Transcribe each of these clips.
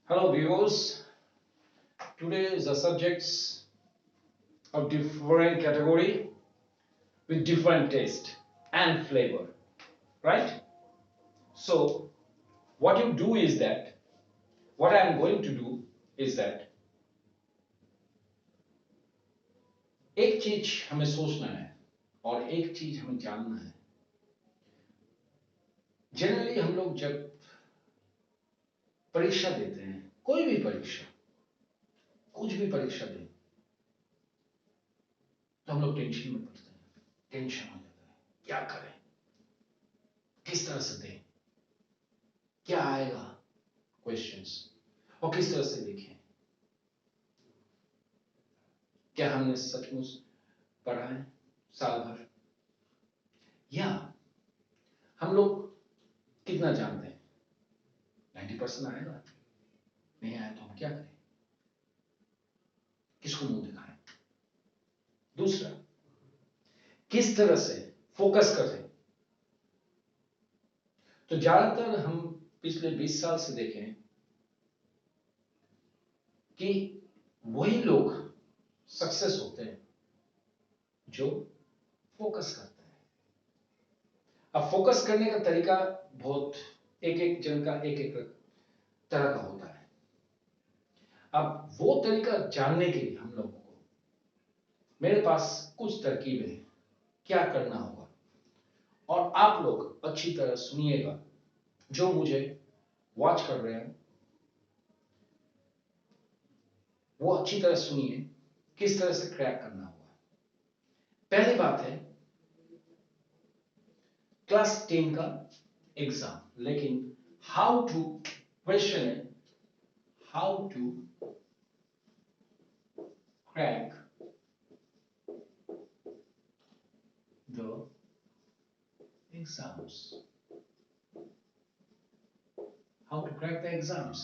Hello viewers, today is the subjects of different category with different taste and flavor, right? So what you do is that, what I am going to do is that एक चीज हमें सोचना है और एक चीज हमें जानना है। जनरली हम लोग जब परीक्षा देते हैं, कोई भी परीक्षा, कुछ भी परीक्षा दें, तो हम लोग टेंशन में पड़ते हैं, टेंशन हो जाता है, क्या करें, किस तरह से दें, क्या आएगा क्वेश्चंस और किस तरह से लिखें, क्या हमने सचमुच पढ़ा है साल भर, या हम लोग कितना जानते हैं, 90% आएगा, नहीं आया तो हम क्या करें, किसको मुंह दिखाएं। दूसरा, किस तरह से फोकस करें। तो ज्यादातर हम पिछले 20 साल से देखें कि वही लोग सक्सेस होते हैं जो फोकस करते हैं। अब फोकस करने का तरीका बहुत, एक एक जन का एक एक तरह का होता है। अब वो तरीका जानने के लिए हम लोगों को, मेरे पास कुछ तरकीबें, क्या करना होगा, और आप लोग अच्छी तरह सुनिएगा, जो मुझे वॉच कर रहे हैं वो अच्छी तरह सुनिए, किस तरह से क्रैक करना होगा। पहली बात है क्लास 10 का एग्जाम, लेकिन हाउ टू क्वेश्चन है, how to crack the exams, how to crack the exams.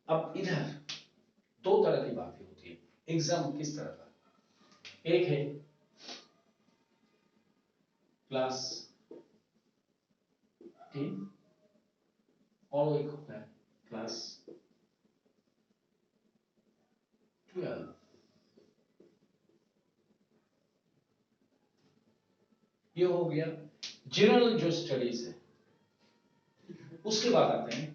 अब इधर दो तरह की बातें होती है, एग्जाम किस तरह का, एक है क्लास 10 और एक होता है क्लास 12। ये हो गया जनरल जो स्टडीज है। उसके बाद आते हैं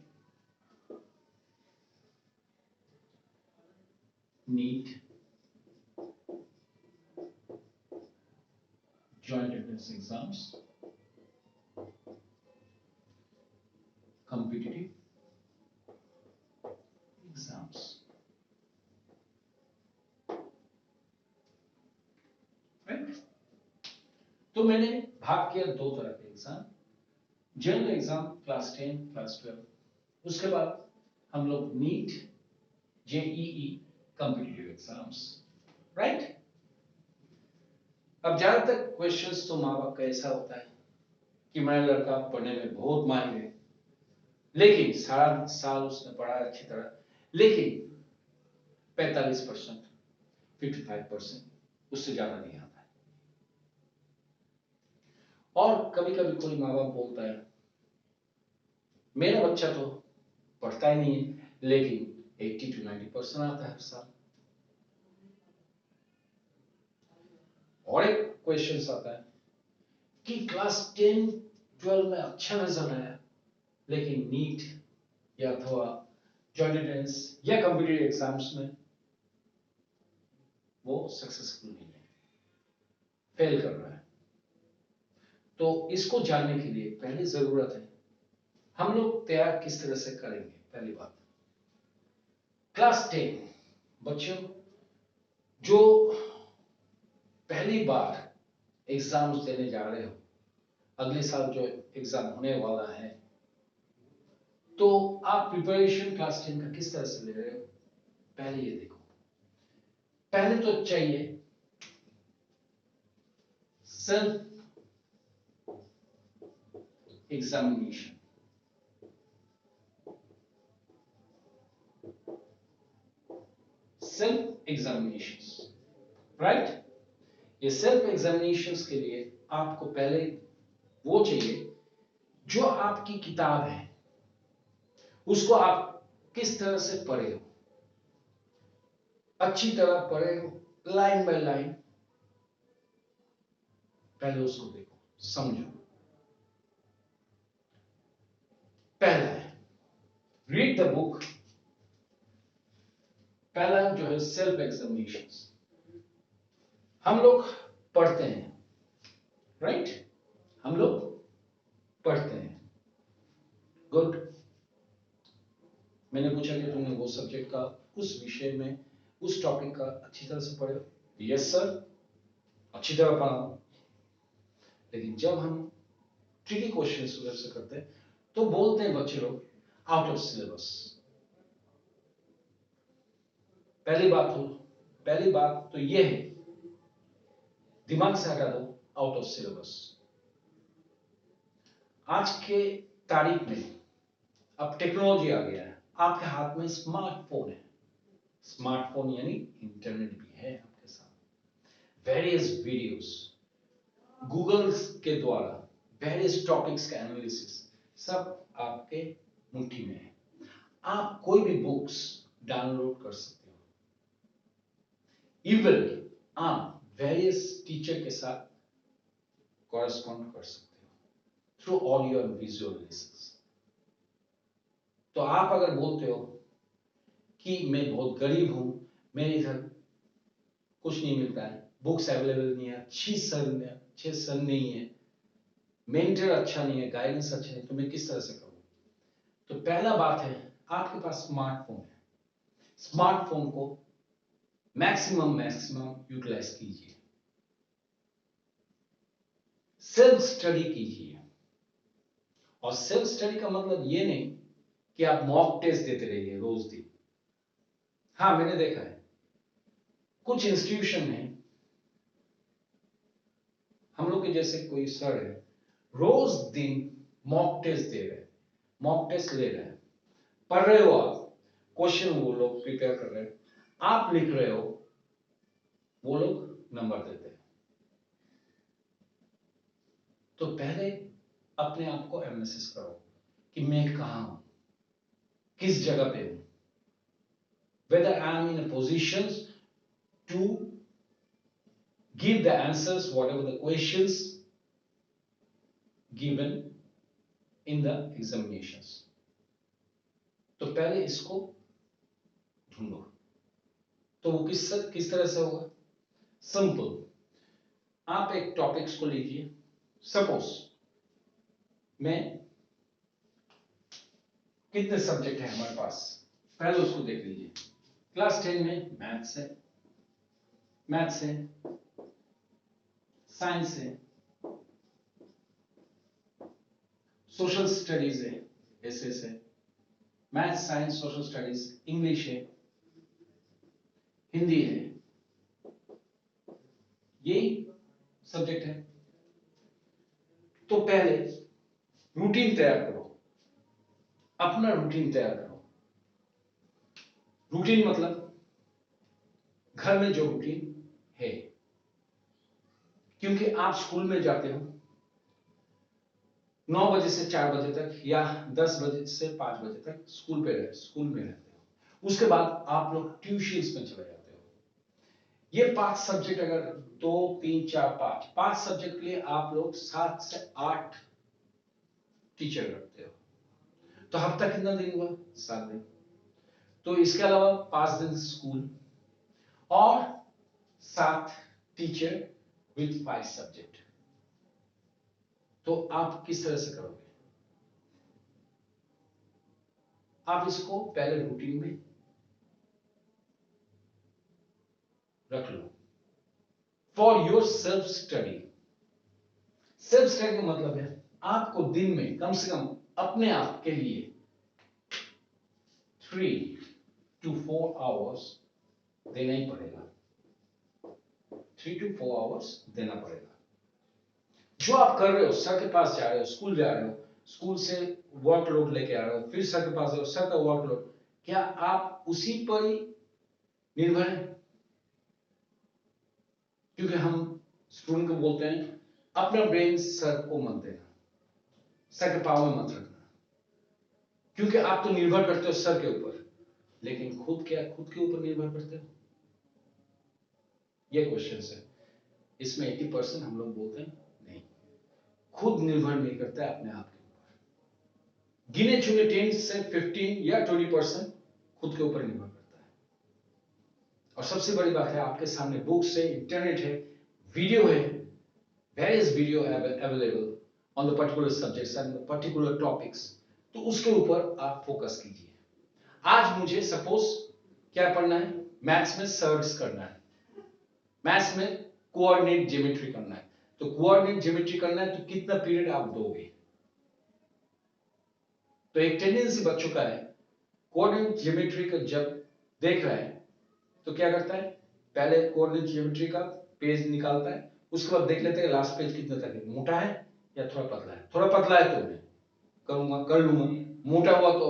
NEET, joint entrance exams, competitive exams, right. तो मैंने भाग किया दो तरह के exam, general exam class 10 class 12, उसके बाद हम लोग NEET, JEE, competitive exams, right. अब ज्यादातर क्वेश्चंस तो माँ बाप का ऐसा होता है कि मेरा लड़का पढ़ने में बहुत माहिर है, लेकिन सारा साल उसने पढ़ा अच्छी तरह, लेकिन 45%, 55%, उससे ज्यादा नहीं आता है। और कभी कभी कोई माँ बाप बोलता है मेरा बच्चा तो पढ़ता ही नहीं है, लेकिन 80 to 90% आता है हर साल। और एक क्वेश्चन आता है कि क्लास 10 12 में अच्छा रिजल्ट आया, लेकिन नीट या अथवा जॉइंट एंट्रेंस या कॉम्पिटिटिव एग्जाम्स में वो सक्सेसफुल नहीं है, फेल कर रहा है। तो इसको जानने के लिए पहली जरूरत है, हम लोग तैयार किस तरह से करेंगे। पहली बात, क्लास 10 बच्चों जो पहली बार एग्जाम्स देने जा रहे हो, अगले साल जो एग्जाम होने वाला है, तो आप प्रिपरेशन क्लास 10 का किस तरह से ले रहे हो, पहले ये देखो। पहले तो चाहिए self examination, self examination, right. ये सेल्फ एग्जामिनेशन के लिए आपको पहले वो चाहिए जो आपकी किताब है उसको आप किस तरह से पढ़े हो, अच्छी तरह पढ़े हो, लाइन बाय लाइन, पहले उसको देखो, समझो। पहला है रीड द बुक। पहला जो है सेल्फ एग्जामिनेशन। हम लोग पढ़ते हैं, राइट? हम लोग पढ़ते हैं, गुड। मैंने पूछा कि तुमने वो सब्जेक्ट का, उस विषय में, उस टॉपिक का अच्छी तरह से पढ़े हो? यस सर, अच्छी तरह पढ़ा। लेकिन जब हम ट्रिकी क्वेश्चन उधर से करते हैं तो बोलते हैं बच्चे लोग आउट ऑफ सिलेबस। पहली बात तो यह है, दिमाग से हटा दो आउट ऑफ सिलेबस। आज के तारीख में अब टेक्नोलॉजी आ गया है, आपके हाथ में स्मार्टफोन है। स्मार्टफोन यानी इंटरनेट भी है आपके साथ। वेरियस वीडियोस गूगल के द्वारा, वेरियस टॉपिक्स का एनालिसिस सब आपके मुट्ठी में है। आप कोई भी बुक्स डाउनलोड कर सकते हो। इवन आप वेरियस टीचर के साथ कॉरेस्पॉन्ड कर सकते हो through audio and visual lessons. तो आप अगर बोलते हो कि मैं बहुत गरीब हूं, मेरे इधर कुछ नहीं मिलता है, बुक्स अवेलेबल नहीं है, अच्छे सर नहीं है, मेंटर अच्छा नहीं है, गाइडेंस अच्छा नहीं, तो मैं किस तरह से करूं? तो पहला बात है, आपके पास स्मार्टफोन है। स्मार्टफोन को मैक्सिमम यूटिलाइज कीजिए, सेल्फ स्टडी कीजिए। और सेल्फ स्टडी का मतलब ये नहीं कि आप मॉक टेस्ट देते रहिए रोज दिन। हाँ, मैंने देखा है कुछ इंस्टीट्यूशन में, हम लोग के जैसे कोई सर है, रोज दिन मॉक टेस्ट दे रहे हैं, मॉक टेस्ट ले रहे हैं, पढ़ रहे हो आप, क्वेश्चन वो लोग प्रिपेयर कर रहे हैं, आप लिख रहे हो, वो लोग नंबर देते हैं। तो पहले अपने आप को एनालिसिस करो कि मैं कहां हूं, किस जगह पे हूं, whether I am in a position to give the answers whatever the questions given in the examinations। तो पहले इसको ढूंढो। तो वो किस तरह से होगा? सिंपल, आप एक टॉपिक्स को लीजिए। सपोज मैं, कितने सब्जेक्ट है हमारे पास, पहले उसको देख लीजिए। क्लास 10 में मैथ्स है, साइंस है, सोशल स्टडीज है, एसएस है, maths, science, social studies, English है, हिंदी है, यही सब्जेक्ट है। तो पहले रूटीन तैयार करो, अपना रूटीन तैयार करो। रूटीन मतलब घर में जो रूटीन है, क्योंकि आप स्कूल में जाते हो 9 बजे से 4 बजे तक या 10 बजे से 5 बजे तक स्कूल में रहते हो। उसके बाद आप लोग ट्यूशंस में चले जाते हो। ये 5 सब्जेक्ट, अगर 2 3 4 5 सब्जेक्ट के लिए आप लोग 7 से 8 टीचर रखते हो। तो हफ्ता कितना दिन हुआ? 7 दिन। तो इसके अलावा 5 दिन स्कूल और 7 टीचर विथ 5 सब्जेक्ट। तो आप किस तरह से करोगे? आप इसको पहले रूटीन में रख लो for yourself study. Self study का मतलब है आपको दिन में कम से कम अपने आप के लिए 3 to 4 आवर्स देना ही पड़ेगा। 3 to 4 आवर्स देना पड़ेगा। जो आप कर रहे हो, सर के पास जा रहे हो, स्कूल जा रहे हो, स्कूल से वर्कलोड लेके आ रहे हो, फिर सर के पास जाओ, सर का वर्कलोड, क्या आप उसी पर ही निर्भर है? क्योंकि हम स्टूडेंट को बोलते हैं अपना ब्रेन सर को मत देना, सर के पाव में मत रखना। क्योंकि आप तो निर्भर करते हो सर के ऊपर, लेकिन खुद क्या खुद के ऊपर निर्भर करते हो? ये क्वेश्चन है। इसमें 80% हम लोग बोलते हैं नहीं, खुद निर्भर नहीं करता है अपने आप के ऊपर। गिने चुने 10 से 15 या 20% खुद के ऊपर निर्भर करता है। और सबसे बड़ी बात है, आपके सामने बुक्स है, इंटरनेट है, वीडियो है, various video available on the particular subjects and particular topics. तो उसके ऊपर आप फोकस कीजिए। आज मुझे सपोज क्या पढ़ना है, मैथ्स में सर्ड्स करना है, मैथ्स में कोऑर्डिनेट ज्योमेट्री करना है। तो कोऑर्डिनेट ज्योमेट्री करना है तो कितना पीरियड आप दोगे? तो एक टेंडेंसी बच्चों का है, कोऑर्डिनेट ज्योमेट्री का जब देख रहा है तो क्या करता है, पहले कोऑर्डिनेट ज्योमेट्री का पेज निकालता है, उसके बाद देख लेते हैं लास्ट पेज कितना तक है, मोटा है या थोड़ा पतला है। थोड़ा पतला है तो मैं करूंगा, कर लूंगा, मोटा हुआ तो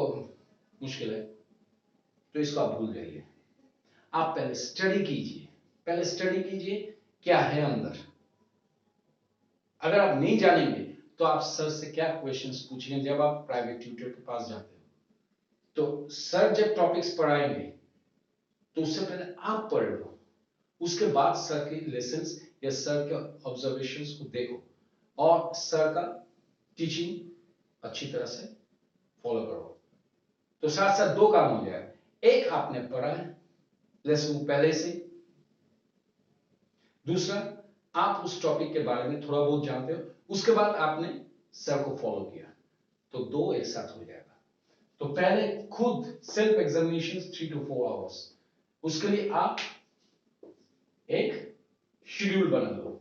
मुश्किल है, तो इसको आप भूल जाइए। आप पहले स्टडी कीजिए, पहले स्टडी कीजिए क्या है अंदर। अगर आप नहीं जानेंगे तो आप सर से क्या क्वेश्चंस पूछेंगे जब आप प्राइवेट ट्यूटर के पास जाते हो? तो सर जब टॉपिक्स पढ़ाएंगे तो उससे पहले आप पढ़ लो, उसके बाद सर के लेसन्स या सर के ऑब्जर्वेशंस को देखो और सर का टीचिंग अच्छी तरह से फॉलो करो। तो साथ साथ दो काम हो जाएगा, एक आपने पढ़ा है लेसन पहले से, दूसरा आप उस टॉपिक के बारे में थोड़ा बहुत जानते हो, उसके बाद आपने सर को फॉलो किया, तो दो एक साथ हो जाएगा। तो पहले खुद सेल्फ एग्जामिनेशन 3 to 4 आवर्स, उसके लिए आप एक शेड्यूल बना लो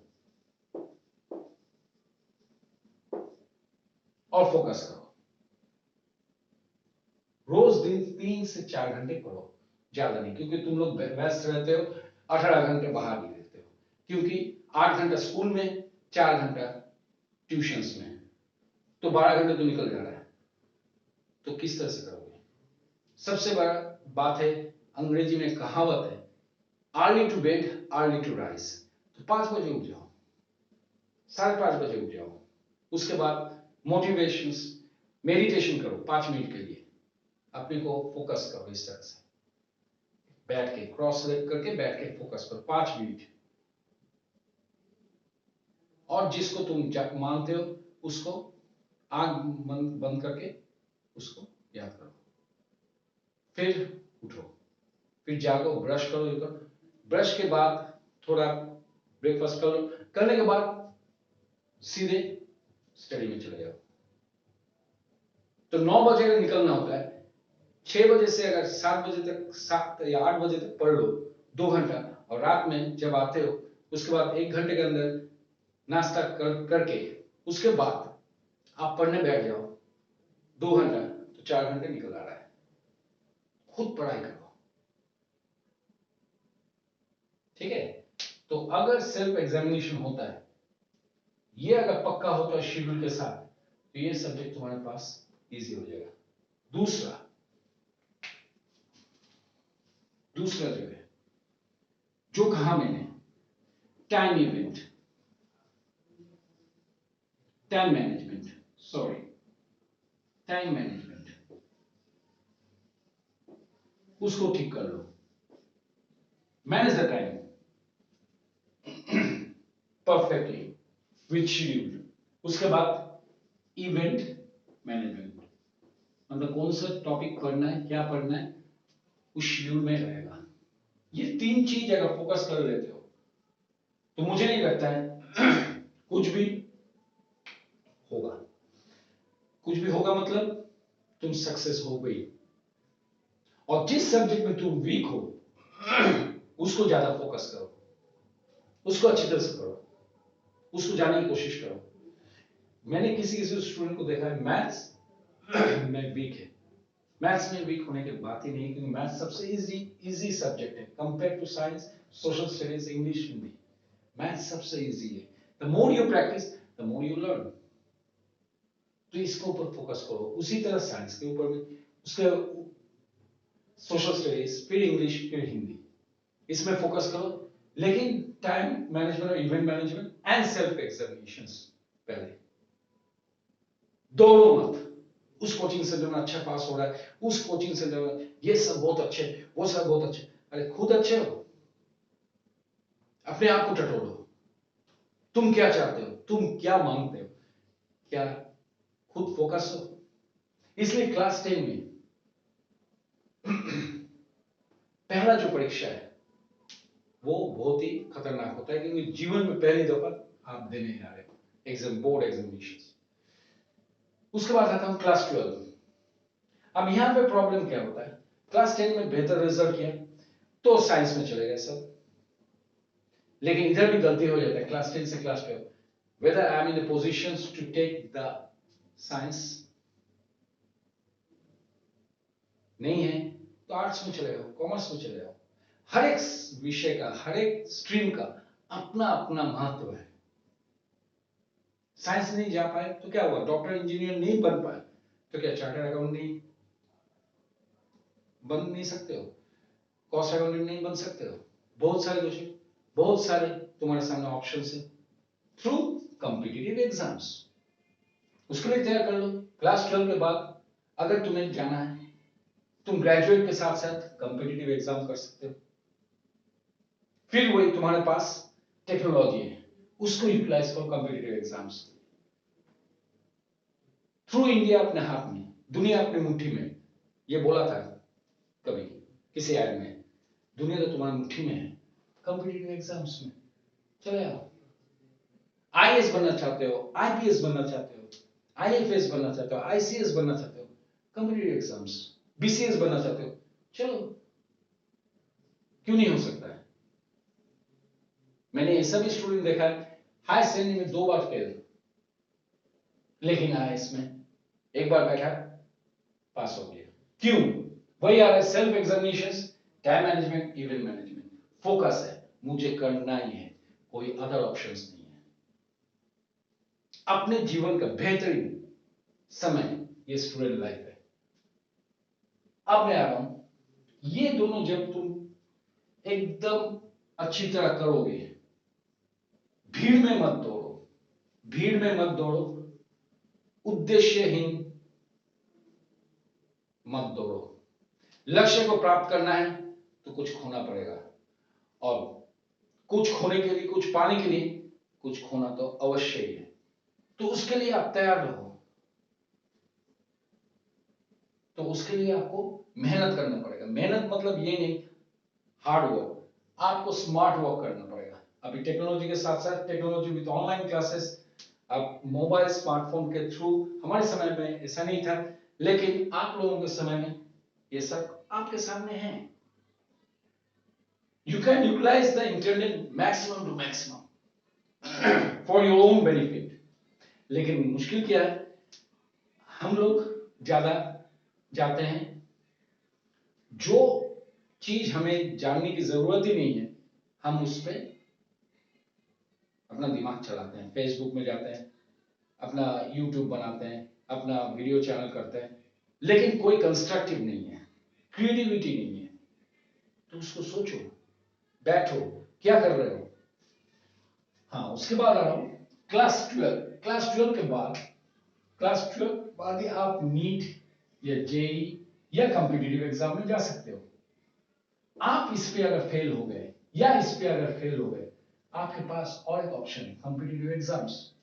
और फोकस करो। रोज दिन 3 से 4 घंटे पढ़ो, ज्यादा नहीं, क्योंकि तुम लोग व्यस्त रहते हो, 18 घंटे बाहर भी रहते हो, क्योंकि 8 घंटा स्कूल में, 4 घंटा ट्यूशंस में, तो 12 घंटे तो निकल जा रहा है। तो किस तरह से करोगे? सबसे बड़ा बात है, अंग्रेजी में कहावत है, early to bed early to rise. तो 5 बजे उठ जाओ, 5:30 बजे उठ जाओ, उसके बाद मोटिवेशंस मेडिटेशन करो 5 मिनट के लिए, अपने को फोकस करो इस तरह से, बैठ के क्रॉस लेग करके बैठ के फोकस करो 5 मिनट, और जिसको तुम मानते हो उसको आंख बंद करके उसको याद करो, फिर उठो, फिर जागो, ब्रश करो, ये करो, ब्रश के बाद थोड़ा ब्रेकफास्ट कर लो, करने के बाद सीधे स्टडी में चले जाओ। तो 9 बजे अगर निकलना होता है, 6 बजे से अगर 7 बजे तक, 7 या 8 बजे तक पढ़ लो 2 घंटा, और रात में जब आते हो उसके बाद 1 घंटे के अंदर नाश्ता करके उसके बाद आप पढ़ने बैठ जाओ 2 घंटा, तो 4 घंटे निकल आ रहा है। खुद पढ़ाई करो, ठीक है? तो अगर सेल्फ एग्जामिनेशन होता है, ये अगर पक्का होता है शेड्यूल के साथ, तो ये सब्जेक्ट तुम्हारे पास इजी हो जाएगा। दूसरा जो है, जो कहा मैंने, टाइम मैनेजमेंट, उसको ठीक कर लो। Manage the time perfectly with schedule. उसके बाद इवेंट मैनेजमेंट, मतलब कौन सा टॉपिक पढ़ना है, क्या पढ़ना है, उस शेड्यूल में रहेगा। ये 3 चीज अगर फोकस कर लेते हो तो मुझे नहीं लगता है कुछ भी होगा। कुछ भी होगा मतलब तुम सक्सेस हो गई। और जिस सब्जेक्ट में तुम वीक हो उसको ज्यादा फोकस करो, उसको अच्छी तरह से करो, उसको जानने की कोशिश करो। मैंने किसी स्टूडेंट को देखा है मैथ्स में वीक है, मैथ्स में वीक होने की बात ही नहीं, क्योंकि मैथ्स सबसे इजी सब्जेक्ट है compare to science, social studies, English, Hindi. Maths सबसे इजी है। The more you practice the more you learn. तो इसके ऊपर फोकस करो, उसी तरह साइंस के ऊपर भी, उसके सोशल स्टडीज, फिर इंग्लिश, फिर हिंदी, इसमें फोकस करो। लेकिन टाइम मैनेजमेंट और event management and self examinations पहले, दोनों मत, उस कोचिंग सेंटर में अच्छा पास हो रहा है, उस कोचिंग सेंटर में ये सब बहुत अच्छे, वो सब बहुत अच्छे। अरे खुद अच्छे हो, अपने आप को टटोलो। तुम क्या चाहते हो, तुम क्या मांगते हो, क्या खुद फोकस हो। इसलिए क्लास 10 में पहला जो परीक्षा है वो बहुत ही खतरनाक होता है, क्योंकि जीवन में पहली दफा आप देने जा रहे हो एग्जाम, बोर्ड एग्जामिनेशन। उसके बाद आता हूं क्लास 12। अब यहां पे प्रॉब्लम क्या होता है, क्लास 10 में बेहतर रिजल्ट किया तो साइंस में चले गए सब, लेकिन इधर भी गलती हो जाता है क्लास 10 से class 12, whether I am in the positions to take the science नहीं है तो आर्ट्स में चले जाओ, कॉमर्स में चले जाओ। हर एक विषय का, हर एक स्ट्रीम का अपना अपना महत्व है। साइंस नहीं जा पाए तो क्या हुआ, डॉक्टर इंजीनियर नहीं बन पाए तो क्या चार्टर्ड अकाउंट नहीं बन नहीं सकते हो, कॉस्ट अकाउंटेंट नहीं बन सकते हो। बहुत सारे क्वेश्चन, बहुत सारे तुम्हारे सामने ऑप्शन है थ्रू कॉम्पिटिटिव एग्जाम्स। उसके लिए तैयार कर लो। क्लास 12 के बाद अगर तुम्हें जाना है, तुम ग्रेजुएट के साथ साथ कॉम्पिटिटिव एग्जाम कर सकते हो। फिर वही तुम्हारे पास टेक्नोलॉजी है, उसको यूटिलाइज करो कॉम्पिटिटिव एग्जाम्स। थ्रू इंडिया अपने हाथ में, दुनिया अपनी मुट्ठी में, ये बोला था कभी किसी ऐड में, दुनिया तो तुम्हारी मुट्ठी में है। कॉम्पिटिटिव एग्जाम्स में चले आओ। आईएएस बनना चाहते हो, आईपीएस बनना चाहते हो, आईएफएस बनना चाहते हो, आईसीएस बनना चाहते हो, कॉम्पिटिटिव एग्जाम्स। बीसीएस बनना चाहते हो, चलो, क्यों नहीं हो सकता है। मैंने ऐसा भी स्टूडेंट देखा है हाई श्रेणी में 2 बार फेल, लेकिन आईएएस में एक बार बैठा पास हो गया। क्यों? वही आ रहा है, self examination, time management, event management, focus है, मुझे करना ही है, कोई अदर ऑप्शंस नहीं है। अपने जीवन का बेहतरीन समय ये स्टूडेंट लाइफ है। अब मैं आ रहा हूं, ये दोनों जब तुम एकदम अच्छी तरह करोगे, भीड़ में मत दौड़ो, भीड़ में मत दौड़ो, उद्देश्यहीन मत दौड़ो। लक्ष्य को प्राप्त करना है तो कुछ खोना पड़ेगा, और कुछ खोने के लिए, कुछ पाने के लिए कुछ खोना तो अवश्य ही है। तो उसके लिए आप तैयार रहो, तो उसके लिए आपको मेहनत करना पड़ेगा। मेहनत मतलब ये नहीं हार्ड वर्क, आपको स्मार्ट वर्क करना पड़ेगा। अभी टेक्नोलॉजी के साथ साथ, टेक्नोलॉजी विद ऑनलाइन क्लासेस, अब मोबाइल स्मार्टफोन के थ्रू, हमारे समय में ऐसा नहीं था, लेकिन आप लोगों के समय में ये सब आपके सामने है। You can utilize the internet maximum to maximum for your own benefit. लेकिन मुश्किल क्या है, हम लोग ज्यादा जाते हैं, जो चीज हमें जानने की जरूरत ही नहीं है हम उस पर अपना दिमाग चलाते हैं। फेसबुक में जाते हैं, अपना यूट्यूब बनाते हैं, अपना वीडियो चैनल करते हैं, लेकिन कोई कंस्ट्रक्टिव नहीं है, क्रिएटिविटी नहीं है। तो उसको सोचो, बैठो, क्या कर रहे हो। हाँ, उसके बाद आ रहा हूं क्लास 12। क्लास 12 के बाद, क्लास 12 बाद ही आप नीट या जेई या कॉम्पिटिटिव एग्जाम में जा सकते हो। आप इस पे अगर फेल हो गए या इस पे अगर फेल हो गए, आपके पास और एक ऑप्शन है, कॉम्पिटिटिव एग्जाम्स।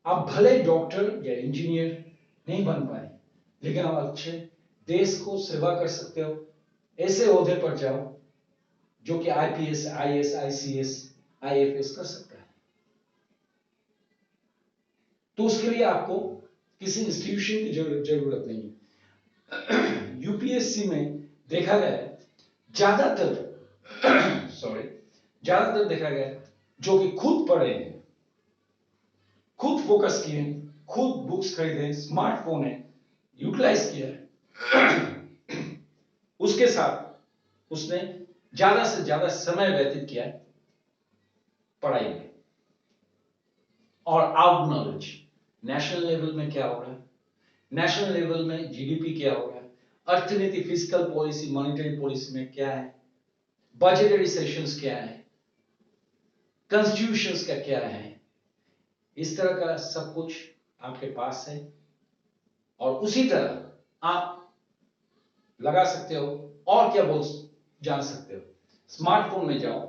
आप भले डॉक्टर या इंजीनियर नहीं बन पाए, लेकिन आप अच्छे देश को सेवा कर सकते हो। ऐसे ओहदे पर जाओ जो कि आईपीएस, आईएएस, आईसीएस, आईएफएस कर सकता है। तो उसके लिए आपको किसी इंस्टीट्यूशन की जरूरत नहीं है। यूपीएससी में देखा गया है ज्यादातर ज्यादातर देखा गया है जो कि खुद पढ़े हैं, खुद फोकस किए हैं, खुद बुक्स खरीदे, स्मार्टफोन है, यूटिलाइज किया है, उसके साथ उसने ज्यादा से ज्यादा समय व्यतीत किया है पढ़ाई में। और आउट नॉलेज, नेशनल लेवल में क्या हो रहा है, नेशनल लेवल में जीडीपी क्या हो रहा है, अर्थनीति, फिजिकल पॉलिसी, मॉनेटरी पॉलिसी में क्या है, बजटरी सेशंस क्या है, कॉन्स्टिट्यूशंस का क्या है, इस तरह का सब कुछ आपके पास है और उसी तरह आप लगा सकते हो। और क्या बोल जान सकते हो, स्मार्टफोन में जाओ,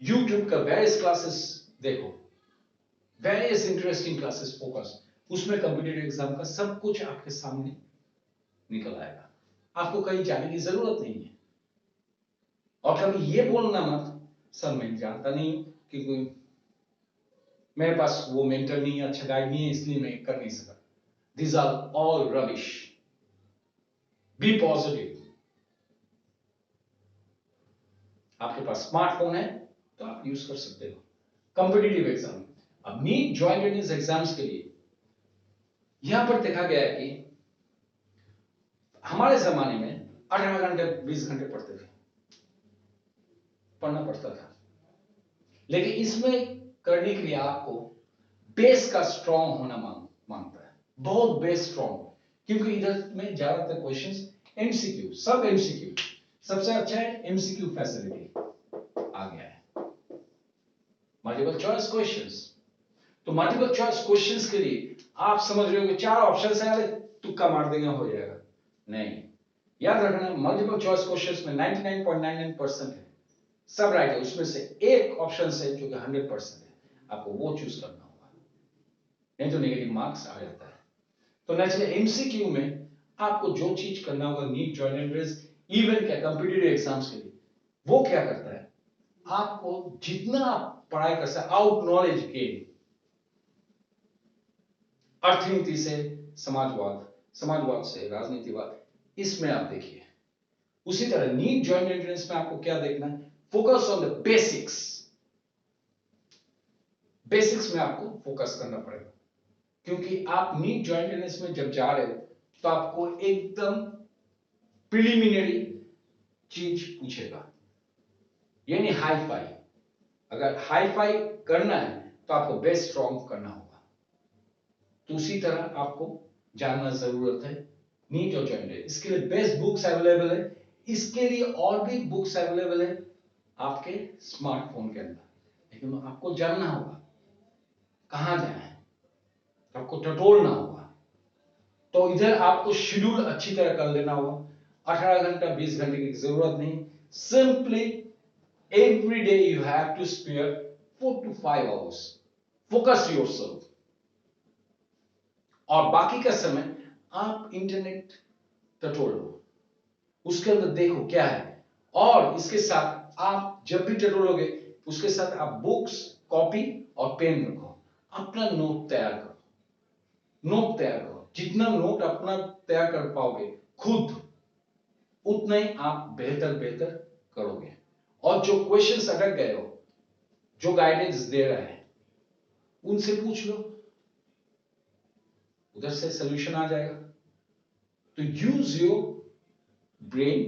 यूट्यूब का वेरियस क्लासेस देखो, वेरियस इंटरेस्टिंग क्लासेस फोकस, उसमें कंप्यूटर एग्जाम का सब कुछ आपके सामने निकल आएगा, आपको कहीं जाने की जरूरत नहीं है। और कभी ये बोलना मत सर मैं जानता नहीं हूं क्योंकि मेरे पास वो मेंटर नहीं है, अच्छा गाइड नहीं है, इसलिए मैं कर नहीं सका। These are all rubbish. Be positive. आपके पास स्मार्टफोन है तो आप यूज कर सकते हो। कॉम्पिटिटिव एग्जाम, अब नीट ज्वाइंट एंट्रेंस एग्जाम्स के लिए यहां पर देखा गया है कि हमारे जमाने में 18 घंटे 20 घंटे पढ़ना पड़ता था, लेकिन इसमें करने के लिए आपको बेस का स्ट्रॉन्ग होना मांगता है, बहुत बेस स्ट्रॉन्ग, क्योंकि इधर में ज्यादातर क्वेश्चंस एमसीक्यू, सब एमसीक्यू, सबसे अच्छा है एमसीक्यू फैसिलिटी आ गया है, मल्टीपल चॉइस क्वेश्चंस। तो मल्टीपल चॉइस क्वेश्चंस के लिए आप समझ रहे हो कि 4 ऑप्शंस हैं, अरे तुक्का मार देंगे हो जाएगा, नहीं, याद रखना मल्टीपल चॉइस क्वेश्चंस में 99.99% है, सब राइट है, उसमें से एक ऑप्शन है जो कि 100% है, आपको वो चूज करना होगा, नहीं तो नेगेटिव मार्क्स आ जाता है। तो नेचुरली एमसीक्यू में आपको जो चीज करना होगा नीट ज्वाइंट एंट्रेंस इवन क्या कॉम्पिटिटिव एग्जाम्स के लिए, वो क्या करता है, आपको जितना आप पढ़ाई कर सकते, आउट नॉलेज गेन, अर्थनीति से समाजवाद, समाजवाद से राजनीतिवाद, इसमें आप देखिए। उसी तरह नीट ज्वाइंट एंट्रेंस में आपको क्या देखना है, focus on the basics, basics में आपको फोकस करना पड़ेगा, क्योंकि आप नीट ज्वाइंट एंट्रेंस में जब जा रहे हो तो आपको एकदम प्रिलिमिनरी चीज पूछेगा, यानी हाई फाई, अगर हाई फाई करना है तो आपको बेस स्ट्रॉन्ग करना होगा। तो उसी तरह आपको जानना जरूरत है नीट और ज्वाइंट, इसके लिए बेस्ट बुक्स अवेलेबल है, इसके लिए और भी बुक्स अवेलेबल है आपके स्मार्टफोन के अंदर, लेकिन आपको जानना होगा कहां जाना है, आपको टटोलना होगा। तो इधर आपको शेड्यूल अच्छी तरह कर लेना होगा, 18 घंटा 20 घंटे की जरूरत नहीं, simply every day you have to spare 4 to 5 hours, focus yourself, और बाकी का समय आप इंटरनेट टटोलो, उसके अंदर देखो क्या है, और इसके साथ आप जब भी टटोलोगे उसके साथ आप बुक्स कॉपी और पेन रखो, अपना नोट तैयार करो, नोट तैयार करो, जितना नोट अपना तैयार कर पाओगे खुद, उतना ही आप बेहतर बेहतर करोगे। और जो क्वेश्चंस अटक गए हो, जो गाइडेंस दे रहा है उनसे पूछ लो, उधर से सॉल्यूशन आ जाएगा। तो use your brain,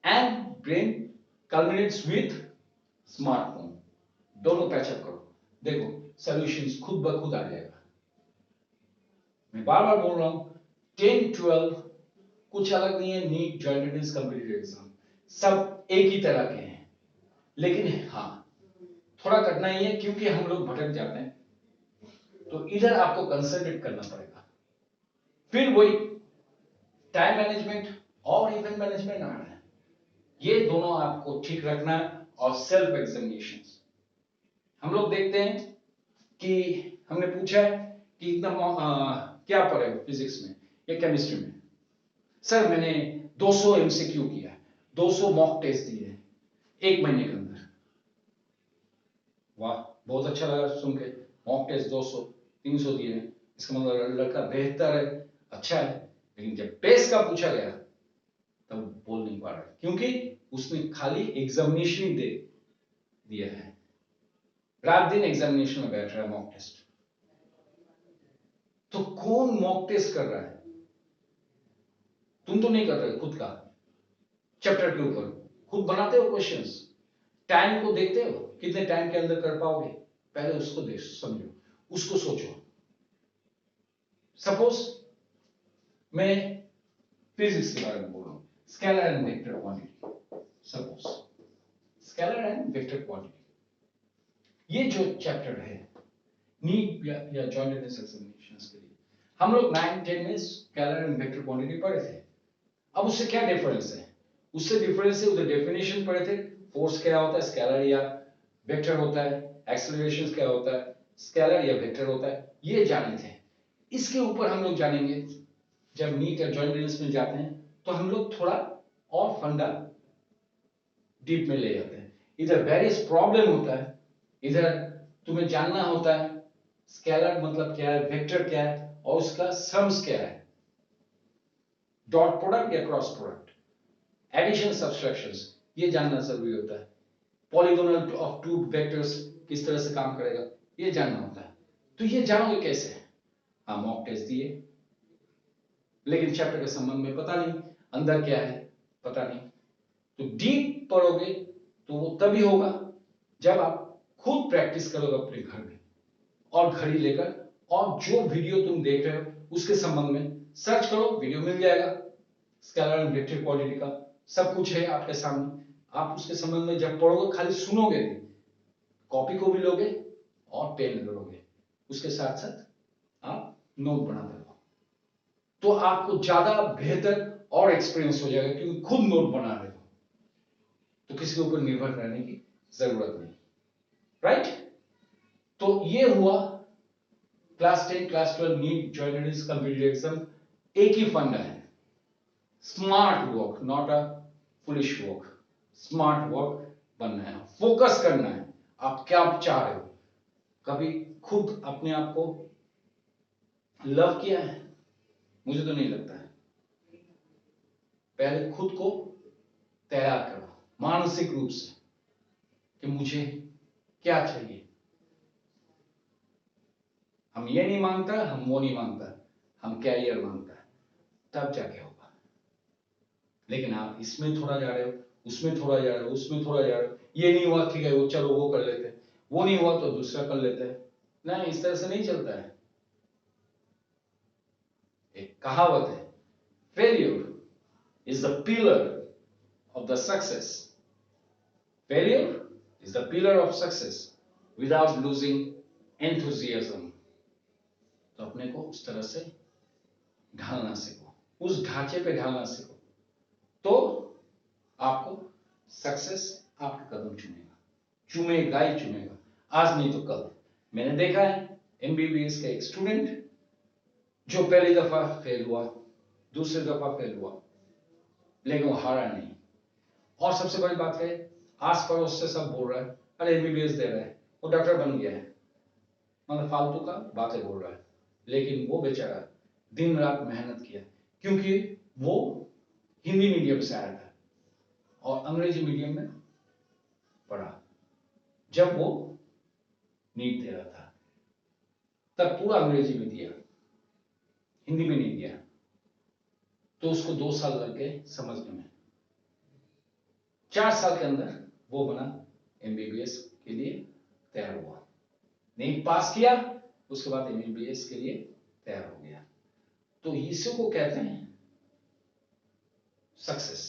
and brain कल्मिनेट्स with smartphone, दोनों पैचअप करो, देखो सॉल्यूशंस खुद ब खुद आ जाएगा। मैं बार बार बोल रहा हूं 10-12 कुछ अलग नहीं है, NEET joint entrance competitive exam सब एक ही तरह के हैं, लेकिन हाँ थोड़ा कठिनाई है क्योंकि हम लोग भटक जाते हैं, तो इधर आपको कंसंट्रेट करना पड़ेगा। फिर वही टाइम मैनेजमेंट और इवेंट मैनेजमेंट आ रहा है, ये दोनों आपको ठीक रखना है, और सेल्फ एग्जामिनेशन। हम लोग देखते हैं कि हमने पूछा है कि इतना क्या पढ़े हो फिजिक्स में या केमिस्ट्री में, सर मैंने 200 एमसीक्यू किया, 200 मॉक टेस्ट दिए एक महीने के अंदर, वाह बहुत अच्छा लगा सुन के, मॉक टेस्ट 200 300 दिए, इसका मतलब लड़का बेहतर है, अच्छा है, लेकिन जब बेस का पूछा गया तब बोल नहीं पा रहा, क्योंकि उसने खाली एग्जामिनेशन ही दे दिया है, रात दिन एग्जामिनेशन में बैठ रहा है मॉक टेस्ट। तो कौन मॉक टेस्ट कर रहा है, तुम तो नहीं कर रहे खुद का चैप्टर के ऊपर, खुद बनाते हो क्वेश्चंस, टाइम को देखते हो कितने टाइम के अंदर कर पाओगे, पहले उसको देख समझो, उसको सोचो। सपोज मैं फिजिक्स के बारे में बोल रहा हूं, scalar and vector quantity, suppose scalar and vector quantity, ये जो चैप्टर है नीट या जॉइंट एंट्रेंस एग्जामिनेशंस के लिए हम लोग 9-10 में स्केलर एंड वेक्टर क्वांटिटी पढ़े थे। अब उससे क्या डिफरेंस है? उससे डिफरेंस है उधर डेफिनेशन पढ़े थे, फोर्स क्या होता है, स्केलर या वेक्टर होता है, एक्सेलरेशन क्या होता है, स्केलर या वेक्टर होता है, ये जाने थे। इसके ऊपर हम लोग जानेंगे जब नीट या जॉइंट एंट्रेंस में जाते हैं तो हम लोग थोड़ा और फंडा डीप में ले जाते हैं। इधर वेरियस प्रॉब्लम होता है, इधर तुम्हें जानना होता है स्केलर मतलब क्या है, वेक्टर क्या है और उसका सम्स क्या है, डॉट प्रोडक्ट या क्रॉस प्रोडक्ट, एडिशन सब्सट्रैक्शंस, ये जानना जरूरी होता है। पॉलीगोनल ऑफ टू वेक्टर्स किस तरह से काम करेगा ये जानना होता है। तो ये जानोगे कैसे? हाँ, मॉक टेस्ट दिए, लेकिन चैप्टर के संबंध में पता नहीं, अंदर क्या है पता नहीं। तो डीप पढ़ोगे तो वो तभी होगा जब आप खुद प्रैक्टिस करोगे अपने घर में और घड़ी लेकर, और जो वीडियो तुम देख रहे हो उसके संबंध में सर्च करो, वीडियो मिल जाएगा, स्केलर एंड वेक्टर क्वांटिटी का सब कुछ है आपके सामने। आप उसके संबंध में जब पढ़ोगे खाली सुनोगे नहीं, कॉपी को भी लोगे और पेन करोगे, उसके साथ साथ आप नोट बनाते रहो, तो आपको ज्यादा बेहतर और एक्सपीरियंस हो जाएगा, क्योंकि खुद नोट बना रहे हो तो किसी के ऊपर निर्भर रहने की जरूरत नहीं, राइट? तो ये हुआ class 10 class 12 NEET joint entrance competitive exam. एक ही फंडा है, smart work, not a foolish work. Smart work बनना है, फोकस करना है, आप क्या चाह रहे हो। कभी खुद अपने आप को लव किया है? मुझे तो नहीं लगता है। पहले खुद को तैयार करो मानसिक रूप से कि मुझे क्या चाहिए। हम ये नहीं मांगता, हम वो नहीं मांगता, हम कैरियर मांगता है, तब जाके होगा। लेकिन आप इसमें थोड़ा जा रहे हो, उसमें थोड़ा जा रहे हो, उसमें थोड़ा जा रहे हो, ये नहीं हुआ ठीक है वो चलो वो कर लेते हैं, वो नहीं हुआ तो दूसरा कर लेते हैं। नहीं, इस तरह से नहीं चलता है। एक कहावत है, failure is the pillar of the success. Failure is the pillar of success without losing enthusiasm. तो अपने को उस तरह से ढालना सीखो, उस ढांचे पे ढालना सीखो, तो आपको सक्सेस आपका कदम चूमेगा ही चूमेगा, आज नहीं तो कल। मैंने देखा है एमबीबीएस का एक स्टूडेंट जो पहली दफा फेल हुआ, दूसरी दफा फेल हुआ, लेकिन वो हारा नहीं। और सबसे बड़ी बात है, आस पड़ोस से सब बोल रहा है अरे एमबीबीएस दे रहा है, वो डॉक्टर बन गया है, मतलब फालतू का बातें बोल रहा है। लेकिन वो बेचारा दिन रात मेहनत किया, क्योंकि वो हिंदी मीडियम से आया था और अंग्रेजी मीडियम में पढ़ा। जब वो नीट दे रहा था तब पूरा अंग्रेजी में दिया, हिंदी में नहीं दिया, तो उसको 2 साल लग गए समझने में। 4 साल के अंदर वो बना एमबीबीएस के लिए तैयार हुआ, नीट पास किया, उसके बाद एमबीबीएस के लिए तैयार हो गया। तो इसी को कहते हैं सक्सेस।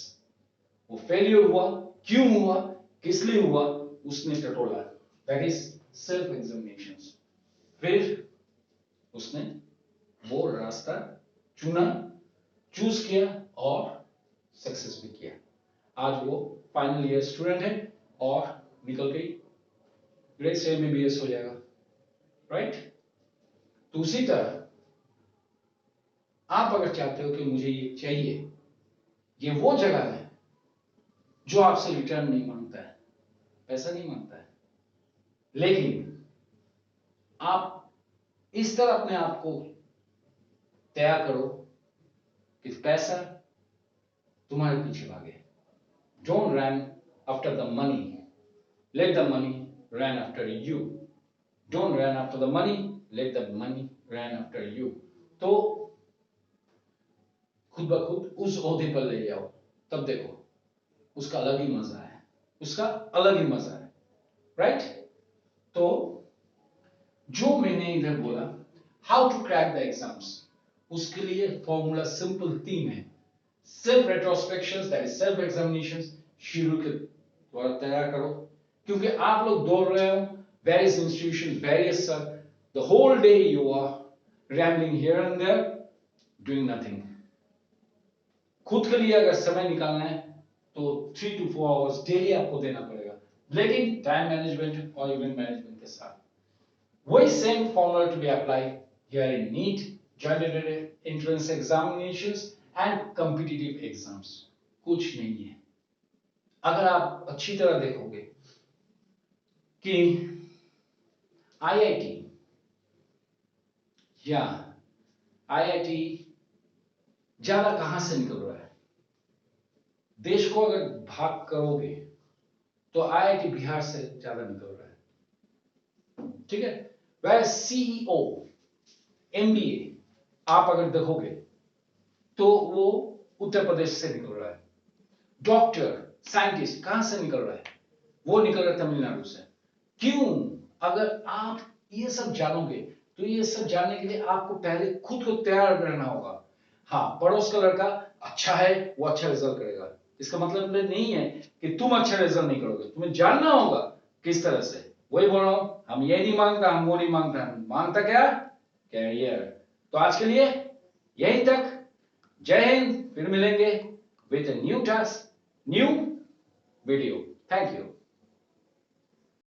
वो फेलियर हुआ, क्यों हुआ, किस लिए हुआ, उसने टटोला, दैट इज सेल्फ एग्जामिनेशंस। फिर उसने वो रास्ता चुना, चूज किया और सक्सेस भी किया। आज वो फाइनल ईयर स्टूडेंट है और निकल गई ग्रेड से एमबीबीएस हो जाएगा, राइट? तो उसी तरह आप अगर चाहते हो कि मुझे ये चाहिए, ये वो जगह है जो आपसे रिटर्न नहीं मांगता है, पैसा नहीं मांगता है, लेकिन आप इस तरह अपने आप को तैयार करो कि पैसा तुम्हारे पीछे भागे। Don't run after the money, let the money run after you. Don't run after the money, let the money run after you. तो खुद ब खुद उस ओहदे पर ले जाओ, तब देखो उसका अलग ही मजा है, उसका अलग ही मजा है, राइट? तो जो मैंने इधर बोला how to crack the exams, उसके लिए फॉर्मूला सिंपल 3 है। Self retrospection, that is self examination, शुरू के द्वारा तैयार करो, क्योंकि आप लोग दौड़ रहे हो various institution, various The whole day you are rambling here and there, doing nothing. खुद के लिए अगर समय निकालना है तो 3 to 4 hours डेली आपको देना पड़ेगा, लेकिन टाइम मैनेजमेंट और इवेंट मैनेजमेंट के साथ. वही same formula to be apply here in NEET, joint entrance examinations and competitive exams. कुछ नहीं है. अगर आप अच्छी तरह देखोगे कि आईआईटी या आईआईटी ज्यादा कहां से निकल रहा है, देश को अगर भाग करोगे तो आईआईटी बिहार से ज्यादा निकल रहा है. ठीक है. वह सीईओ एमबीए आप अगर देखोगे तो वो उत्तर प्रदेश से निकल रहा है. डॉक्टर साइंटिस्ट कहां से निकल रहा है, वो निकल रहा है तमिलनाडु से. क्यों? अगर आप ये सब जानोगे तो ये सब जानने के लिए आपको पहले खुद को तैयार रहना होगा. हाँ, पड़ोस का लड़का अच्छा है, वो अच्छा रिजल्ट करेगा, इसका मतलब नहीं है कि तुम अच्छा रिजल्ट नहीं करोगे. तुम्हें जानना होगा किस तरह से. वही बोल रहा हूं, हम ये नहीं मांगता, हम वो नहीं मांगता, हम मांगता क्या? कैरियर. तो आज के लिए यहीं तक. जय हिंद. फिर मिलेंगे with a new task, new video. Thank you.